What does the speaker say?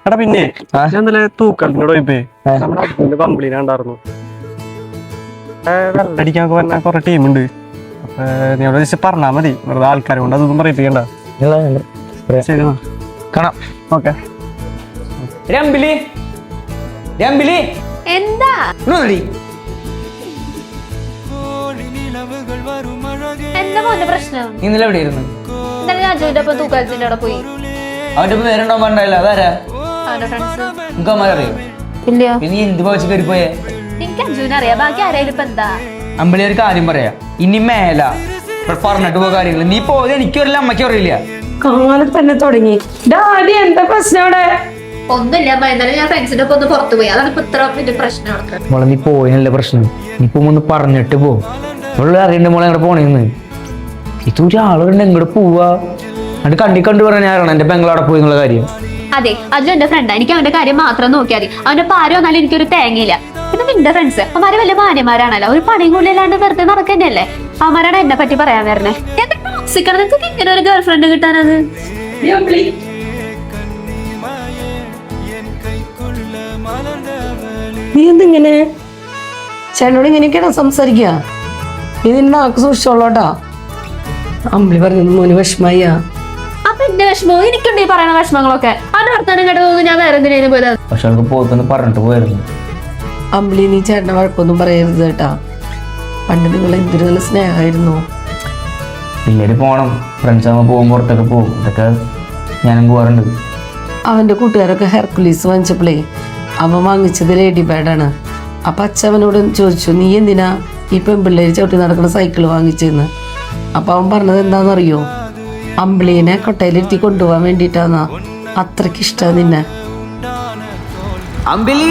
എടാ പിന്നെ ഞാൻ ഇന്നലെ തൂക്കണ്ടിനോട് പോയിപ്പേ നമ്മുടെ ഹസ്ബൻഡ് കംപ്ലീറ്റ് ഉണ്ടായിരുന്നു. വെള്ളടിക്കാൻ പറഞ്ഞ കുറെ ടീമുണ്ട്. അപ്പൊ നീ അവിടെ ജസ്റ്റ് പറഞ്ഞാൽ മതി, വെറുതെ ആൾക്കാരെ കൊണ്ട് അതൊന്നും പറയിപ്പിക്കണ്ട. ശരി കാണാം. ഓക്കെ. എന്താ എന്താ മോന്റെ പ്രശ്നം? ഇന്നലെ എവിടെയായിരുന്നു? ഇന്നലെ ഞാൻ അജുവിന്റെ ഒപ്പം തൂക്കാലത്തിന്റെ അവിടെ പോയി. അവന്റെ പേരുണ്ടോ പറഞ്ഞില്ല? അതാരാ? അവന്റെ ഫ്രണ്ട്സ്. നിങ്ങൾക്ക് അമ്മറിയോ? ഇല്ലയോ? നീ എന്ത് പോയി കയറി പോയേ? എനിക്ക് അജുവിനെ അറിയാം, ബാക്കി ആരായാലും ഇപ്പൊ എന്താ? അമ്പിളി ഒരു കാര്യം പറയാ, ഇനി മേല പറഞ്ഞിട്ട് പോയ കാര്യങ്ങൾ നീ പോയത് എനിക്കറിയില്ല, അമ്മയ്ക്കും അറിയില്ല. കാലത്ത് തന്നെ തുടങ്ങി. എന്താ പ്രശ്നം അവിടെ? ഒന്നുമില്ല അമ്മ, എന്നാലും ഞാൻ ഫ്രണ്ട്സിന്റെ ഒപ്പം ഒന്ന് പുറത്തു പോയി, അതാണ് ഇപ്പൊ ഇത്ര വലിയ പ്രശ്നമാണ്. മോളെ നീ പോയല്ല പ്രശ്നം, നീയിപ്പോ ഒന്ന് പറഞ്ഞിട്ട് പോ. അവള് അറിയണ്ട മോളെ എങ്ങടെ പോണേന്ന്. ഇതൊരാളുണ്ട് എങ്ങോട്ട് പോവാ? അത് കണ്ടു പറയാൻ ഞാനാണ് എന്റെ ബംഗ്ലാടെ പോയി എന്നുള്ള കാര്യം. അതെ, അജു എന്റെ ഫ്രണ്ടാ, എനിക്ക് അവന്റെ കാര്യം മാത്രം നോക്കിയാൽ മതി. അവന്റെ പാര വന്നാലും എനിക്കൊരു തേങ്ങയില്ല. പിന്നെ നിന്റെ ഫ്രണ്ട്സ് അവന്മാര് വലിയ മാന്യന്മാരാണല്ലോ, ഒരു പണിയും കൂടി അല്ലാണ്ട് വെറുതെ നടക്കന്നെയല്ലേ. അവന്മാരാണ് എന്നെ പറ്റി പറയാൻ വരണേ. എന്താ ടോക്സിക്കാണ് നിങ്ങൾക്ക് ഇങ്ങനെ ഒരു ഗേൾ ഫ്രണ്ട് കിട്ടാനത്? നീ എന്തിങ്ങനെ ചേട്ടനോട് ഇങ്ങനെയൊക്കെയാണോ സംസാരിക്കുക? ഇതിന്റെ നാക്ക് സൂക്ഷിച്ചോളോട്ടാ. അമ്പിളി പറഞ്ഞത് മോന് വിഷമായ. അപ്പൊ എന്റെ വിഷമോ? എനിക്കുണ്ട് ഈ പറയുന്ന വിഷമങ്ങളൊക്കെ. അവന്റെ വർത്താനം കേട്ട തോന്നുന്നു ഞാൻ വേറെ എന്തിനേലും പോയത്. പക്ഷെ അവൾക്ക് പോയിന്ന് പറഞ്ഞിട്ട് പോയിരുന്നു. അമ്പിളി നീ ചേട്ടനെ വഴക്കൊന്നും പറയരുത് കേട്ടാ. പണ്ട് നിങ്ങൾ എന്തൊരു നല്ല സ്നേഹമായിരുന്നു. പിന്നീട് പോണം, ഫ്രണ്ട്സ് ആകുമ്പോൾ പോകും, പുറത്തൊക്കെ പോകും, ഇതൊക്കെ ഞാനും പോകാറുണ്ട്. അവന്റെ കൂട്ടുകാരൊക്കെ ഹെർക്കുലീസ് വാങ്ങിച്ചപ്പോഴേ അവൻ വാങ്ങിച്ചത് ലേഡി ബാഡാണ്. അപ്പൊ അച്ഛവനോട് ചോദിച്ചു, നീ എന്തിനാ ഈ പെൺപിള്ളേര് ചവിട്ടി നടക്കുന്ന സൈക്കിൾ വാങ്ങിച്ചെന്ന്. അപ്പൊ അവൻ പറഞ്ഞത് എന്താണെന്നറിയോ? അമ്പിളീനെ കൊട്ടയിലിരുത്തി കൊണ്ടുപോകാൻ വേണ്ടിയിട്ടാന്നാ. അത്രയ്ക്ക് ഇഷ്ടമാണ് നിന്നെ. അമ്പിളി